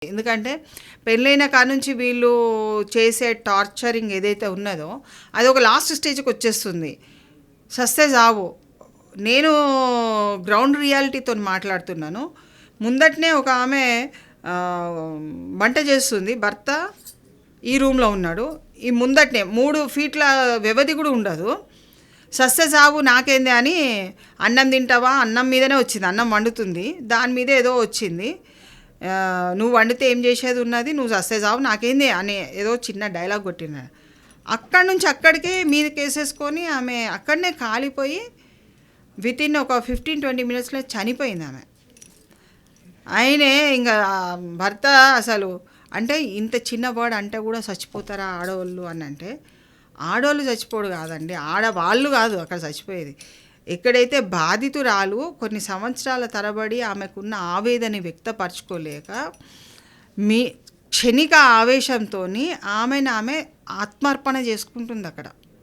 ఎందుకంటే పెళ్ళైన కానుంచి వీళ్ళు చేసే టార్చరింగ్ ఏదైతే ఉన్నదో అది ఒక లాస్ట్ స్టేజ్కి వచ్చేస్తుంది. సస్తే చావు. నేను గ్రౌండ్ రియాలిటీతో మాట్లాడుతున్నాను. ముందటనే ఒక ఆమె వంట చేస్తుంది, భర్త ఈ రూమ్లో ఉన్నాడు. ఈ ముందటనే 3 ఫీట్ల వ్యవధి కూడా ఉండదు. సస్తే చావు నాకేంది అని అన్నం తింటావా, అన్నం మీదనే వచ్చింది, అన్నం వండుతుంది, దాని మీద ఏదో వచ్చింది. నువ్వు వండితే ఏం చేసేది ఉన్నది, నువ్వు సస్తే చావు నాకేంది అని ఏదో చిన్న డైలాగ్ కొట్టిన. అక్కడి నుంచి అక్కడికే మీద కేసేసుకొని ఆమె అక్కడనే కాలిపోయి వితిన్ ఒక 15-20 మినిట్స్లో చనిపోయింది ఆమె. ఆయనే ఇంకా భర్త అసలు అంటే ఇంత చిన్న వర్డ్ అంటే కూడా చచ్చిపోతారా ఆడవాళ్ళు అని అంటే, ఆడవాళ్ళు చచ్చిపోడు కాదండి, ఆడవాళ్ళు కాదు అక్కడ చచ్చిపోయేది. ఎక్కడైతే బాధితురాలు కొన్ని సంవత్సరాల తరబడి ఆమెకున్న ఆవేదన వ్యక్తపరచుకోలేక క్షణిక ఆవేశంతో ఆమె ఆత్మార్పణ చేసుకుంటుంది అక్కడ.